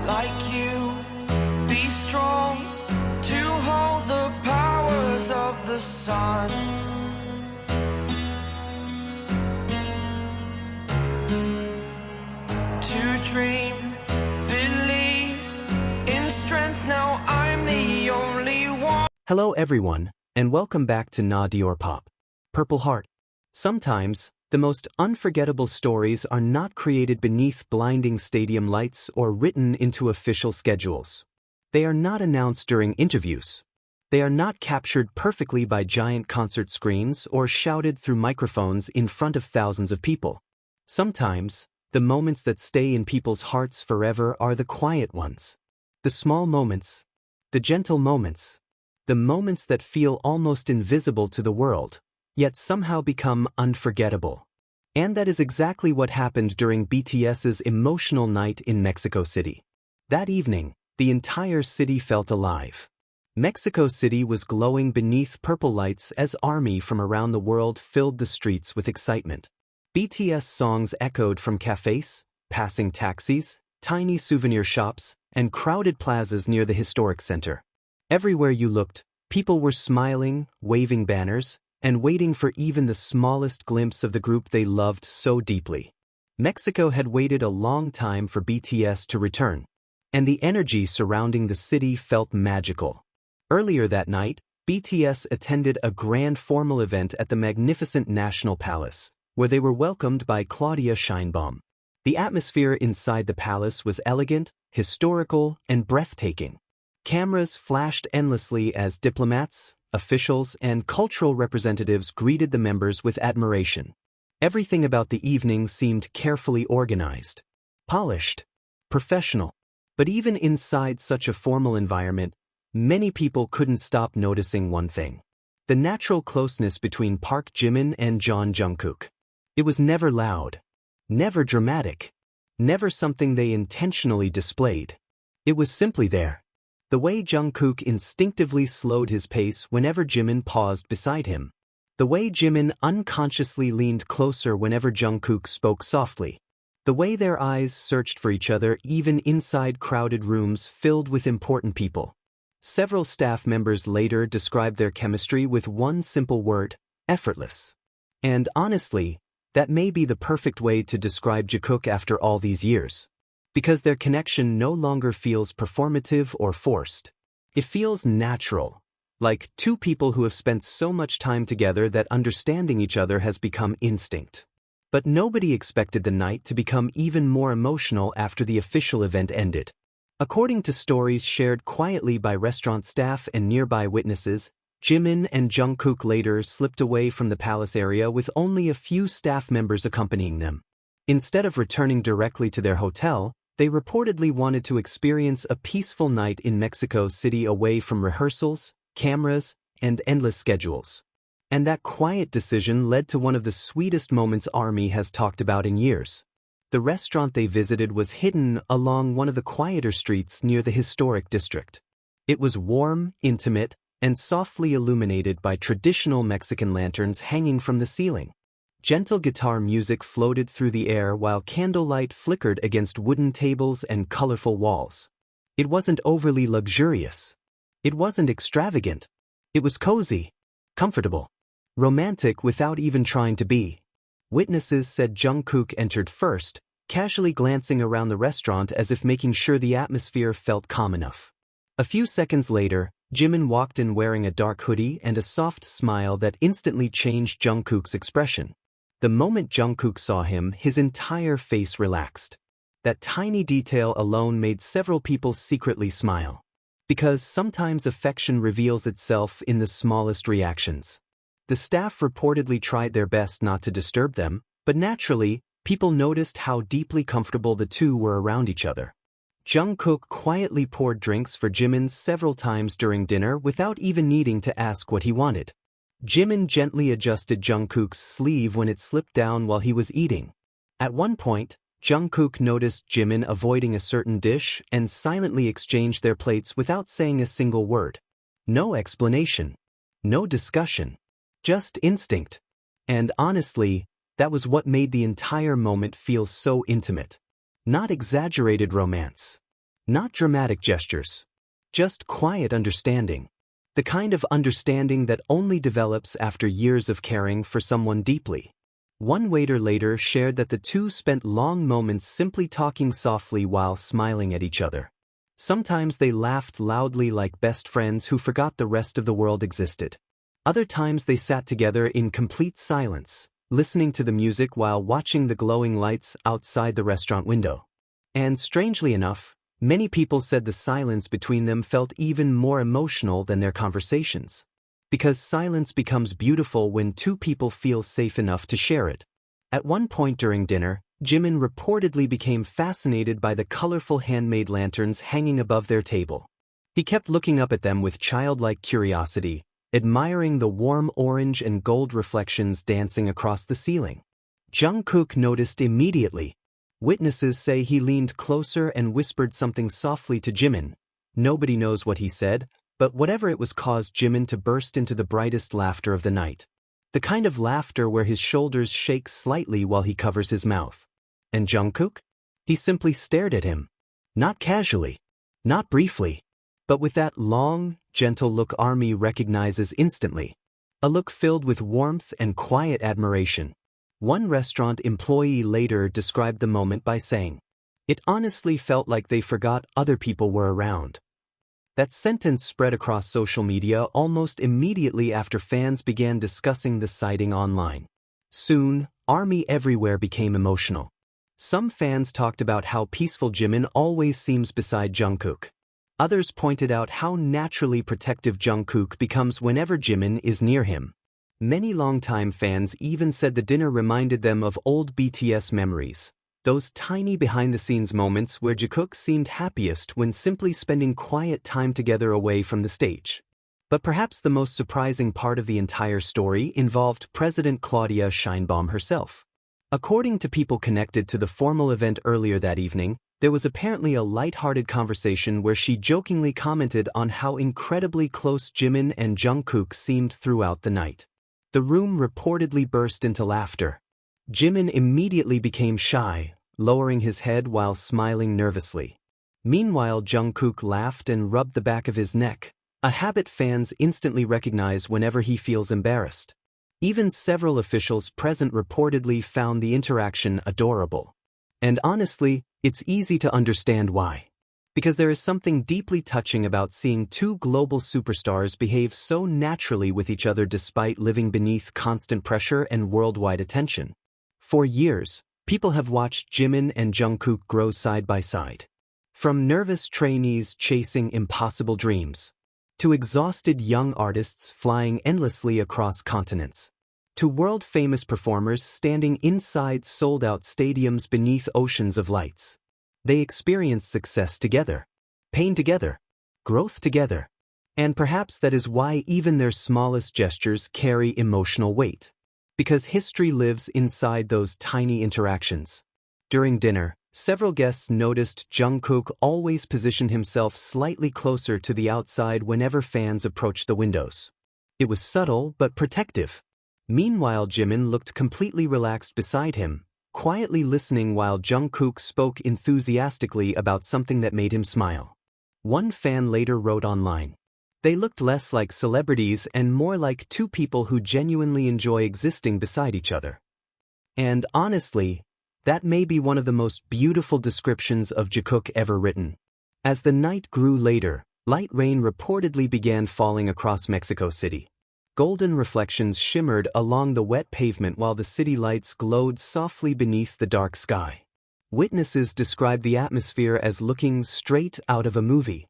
like you. Be strong to hold the powers of the sun. To dream, believe in strength. Now I'm the only one. Hello everyone, and welcome back to Na Dior Pop. Purple Heart. Sometimes, the most unforgettable stories are not created beneath blinding stadium lights or written into official schedules. They are not announced during interviews. They are not captured perfectly by giant concert screens or shouted through microphones in front of thousands of people. Sometimes, the moments that stay in people's hearts forever are the quiet ones. The small moments. The gentle moments. The moments that feel almost invisible to the world, yet somehow become unforgettable. And that is exactly what happened during BTS's emotional night in Mexico City. That evening, the entire city felt alive. Mexico City was glowing beneath purple lights as ARMY from around the world filled the streets with excitement. BTS songs echoed from cafes, passing taxis, tiny souvenir shops, and crowded plazas near the historic center. Everywhere you looked, people were smiling, waving banners, and waiting for even the smallest glimpse of the group they loved so deeply. Mexico had waited a long time for BTS to return, and the energy surrounding the city felt magical. Earlier that night, BTS attended a grand formal event at the magnificent National Palace, where they were welcomed by Claudia Scheinbaum. The atmosphere inside the palace was elegant, historical, and breathtaking. Cameras flashed endlessly as diplomats, officials, and cultural representatives greeted the members with admiration. Everything about the evening seemed carefully organized, polished, professional. But even inside such a formal environment, many people couldn't stop noticing one thing: the natural closeness between Park Jimin and Jungkook. It was never loud, never dramatic, never something they intentionally displayed. It was simply there. The way Jungkook instinctively slowed his pace whenever Jimin paused beside him. The way Jimin unconsciously leaned closer whenever Jungkook spoke softly. The way their eyes searched for each other even inside crowded rooms filled with important people. Several staff members later described their chemistry with one simple word: effortless. And honestly, that may be the perfect way to describe Jikook after all these years. Because their connection no longer feels performative or forced. It feels natural, like two people who have spent so much time together that understanding each other has become instinct. But nobody expected the night to become even more emotional after the official event ended. According to stories shared quietly by restaurant staff and nearby witnesses, Jimin and Jungkook later slipped away from the palace area with only a few staff members accompanying them. Instead of returning directly to their hotel, they reportedly wanted to experience a peaceful night in Mexico City away from rehearsals, cameras, and endless schedules. And that quiet decision led to one of the sweetest moments ARMY has talked about in years. The restaurant they visited was hidden along one of the quieter streets near the historic district. It was warm, intimate, and softly illuminated by traditional Mexican lanterns hanging from the ceiling. Gentle guitar music floated through the air while candlelight flickered against wooden tables and colorful walls. It wasn't overly luxurious. It wasn't extravagant. It was cozy, comfortable, romantic without even trying to be. Witnesses said Jungkook entered first, casually glancing around the restaurant as if making sure the atmosphere felt calm enough. A few seconds later, Jimin walked in wearing a dark hoodie and a soft smile that instantly changed Jungkook's expression. The moment Jungkook saw him, his entire face relaxed. That tiny detail alone made several people secretly smile. Because sometimes affection reveals itself in the smallest reactions. The staff reportedly tried their best not to disturb them, but naturally, people noticed how deeply comfortable the two were around each other. Jungkook quietly poured drinks for Jimin several times during dinner without even needing to ask what he wanted. Jimin gently adjusted Jungkook's sleeve when it slipped down while he was eating. At one point, Jungkook noticed Jimin avoiding a certain dish and silently exchanged their plates without saying a single word. No explanation. No discussion. Just instinct. And honestly, that was what made the entire moment feel so intimate. Not exaggerated romance. Not dramatic gestures. Just quiet understanding. The kind of understanding that only develops after years of caring for someone deeply. One waiter later shared that the two spent long moments simply talking softly while smiling at each other. Sometimes they laughed loudly like best friends who forgot the rest of the world existed. Other times they sat together in complete silence, listening to the music while watching the glowing lights outside the restaurant window. And strangely enough, many people said the silence between them felt even more emotional than their conversations. Because silence becomes beautiful when two people feel safe enough to share it. At one point during dinner, Jimin reportedly became fascinated by the colorful handmade lanterns hanging above their table. He kept looking up at them with childlike curiosity, admiring the warm orange and gold reflections dancing across the ceiling. Jungkook noticed immediately. Witnesses say he leaned closer and whispered something softly to Jimin. Nobody knows what he said, but whatever it was caused Jimin to burst into the brightest laughter of the night. The kind of laughter where his shoulders shake slightly while he covers his mouth. And Jungkook? He simply stared at him. Not casually. Not briefly. But with that long, gentle look ARMY recognizes instantly. A look filled with warmth and quiet admiration. One restaurant employee later described the moment by saying, "It honestly felt like they forgot other people were around." That sentence spread across social media almost immediately after fans began discussing the sighting online. Soon, ARMY everywhere became emotional. Some fans talked about how peaceful Jimin always seems beside Jungkook. Others pointed out how naturally protective Jungkook becomes whenever Jimin is near him. Many longtime fans even said the dinner reminded them of old BTS memories. Those tiny behind-the-scenes moments where Jikook seemed happiest when simply spending quiet time together away from the stage. But perhaps the most surprising part of the entire story involved President Claudia Sheinbaum herself. According to people connected to the formal event earlier that evening, there was apparently a light-hearted conversation where she jokingly commented on how incredibly close Jimin and Jungkook seemed throughout the night. The room reportedly burst into laughter. Jimin immediately became shy, lowering his head while smiling nervously. Meanwhile, Jungkook laughed and rubbed the back of his neck, a habit fans instantly recognize whenever he feels embarrassed. Even several officials present reportedly found the interaction adorable. And honestly, it's easy to understand why. Because there is something deeply touching about seeing two global superstars behave so naturally with each other despite living beneath constant pressure and worldwide attention. For years, people have watched Jimin and Jungkook grow side by side. From nervous trainees chasing impossible dreams, to exhausted young artists flying endlessly across continents, to world-famous performers standing inside sold-out stadiums beneath oceans of lights. They experienced success together, pain together, growth together. And perhaps that is why even their smallest gestures carry emotional weight. Because history lives inside those tiny interactions. During dinner, several guests noticed Jungkook always positioned himself slightly closer to the outside whenever fans approached the windows. It was subtle but protective. Meanwhile, Jimin looked completely relaxed beside him, quietly listening while Jungkook spoke enthusiastically about something that made him smile. One fan later wrote online, "They looked less like celebrities and more like two people who genuinely enjoy existing beside each other." And honestly, that may be one of the most beautiful descriptions of Jikook ever written. As the night grew later, light rain reportedly began falling across Mexico City. Golden reflections shimmered along the wet pavement while the city lights glowed softly beneath the dark sky. Witnesses described the atmosphere as looking straight out of a movie.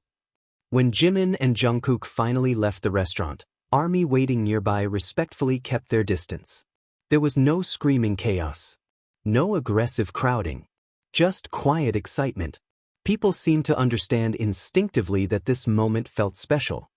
When Jimin and Jungkook finally left the restaurant, ARMY waiting nearby respectfully kept their distance. There was no screaming chaos. No aggressive crowding. Just quiet excitement. People seemed to understand instinctively that this moment felt special.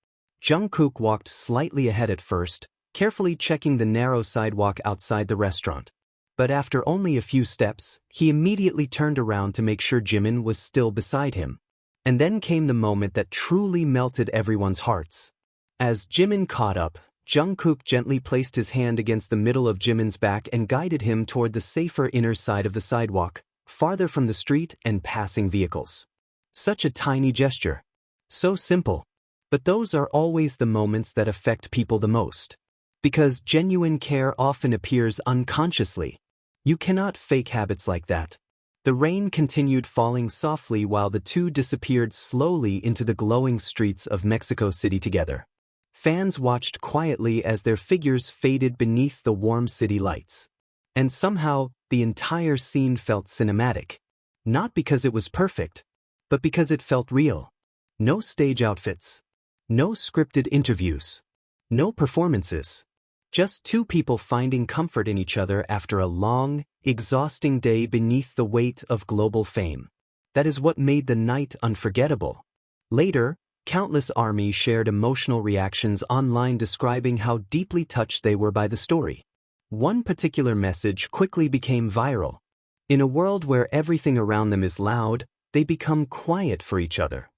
Jungkook walked slightly ahead at first, carefully checking the narrow sidewalk outside the restaurant. But after only a few steps, he immediately turned around to make sure Jimin was still beside him. And then came the moment that truly melted everyone's hearts. As Jimin caught up, Jungkook gently placed his hand against the middle of Jimin's back and guided him toward the safer inner side of the sidewalk, farther from the street and passing vehicles. Such a tiny gesture. So simple. But those are always the moments that affect people the most. Because genuine care often appears unconsciously. You cannot fake habits like that. The rain continued falling softly while the two disappeared slowly into the glowing streets of Mexico City together. Fans watched quietly as their figures faded beneath the warm city lights. And somehow, the entire scene felt cinematic. Not because it was perfect, but because it felt real. No stage outfits. No scripted interviews. No performances. Just two people finding comfort in each other after a long, exhausting day beneath the weight of global fame. That is what made the night unforgettable. Later, countless ARMY shared emotional reactions online describing how deeply touched they were by the story. One particular message quickly became viral. In a world where everything around them is loud, they become quiet for each other.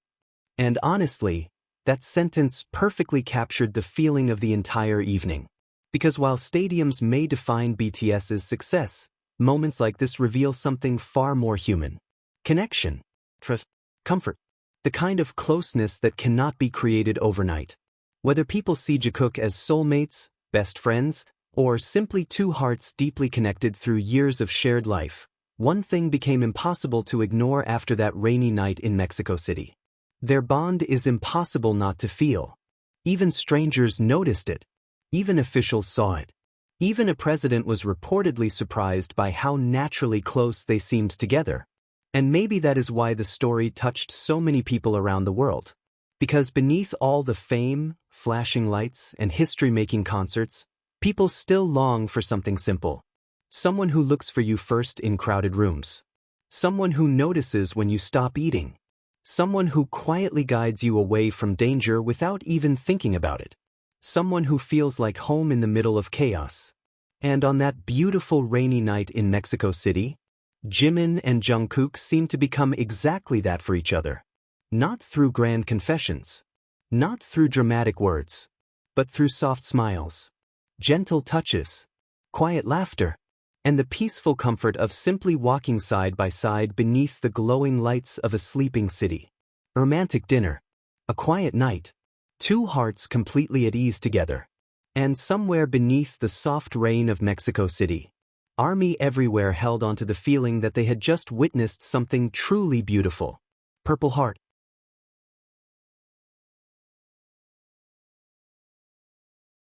And honestly, that sentence perfectly captured the feeling of the entire evening. Because while stadiums may define BTS's success, moments like this reveal something far more human. Connection. Trust. Comfort. The kind of closeness that cannot be created overnight. Whether people see Jikook as soulmates, best friends, or simply two hearts deeply connected through years of shared life, one thing became impossible to ignore after that rainy night in Mexico City. Their bond is impossible not to feel. Even strangers noticed it. Even officials saw it. Even a president was reportedly surprised by how naturally close they seemed together. And maybe that is why the story touched so many people around the world. Because beneath all the fame, flashing lights, and history-making concerts, people still long for something simple. Someone who looks for you first in crowded rooms. Someone who notices when you stop eating. Someone who quietly guides you away from danger without even thinking about it. Someone who feels like home in the middle of chaos. And on that beautiful rainy night in Mexico City, Jimin and Jungkook seemed to become exactly that for each other. Not through grand confessions. Not through dramatic words. But through soft smiles. Gentle touches. Quiet laughter. And the peaceful comfort of simply walking side by side beneath the glowing lights of a sleeping city. A romantic dinner. A quiet night. Two hearts completely at ease together. And somewhere beneath the soft rain of Mexico City, ARMY everywhere held onto the feeling that they had just witnessed something truly beautiful. Purple Heart.